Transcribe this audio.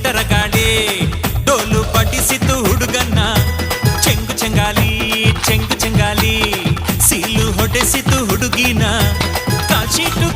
ಸುಂಟರ ಗಾಳಿ ಡೋಲು ಪಡಿಸಿತು ಹುಡುಗನ್ನ ಚೆಂಗು ಚೆಂಗಾಲಿ ಚೆಂಗು ಚೆಂಗಾಲಿ ಸೀಲು ಹೊಡೆಸಿತು ಹುಡುಗಿನ ಕಾಶಿಟು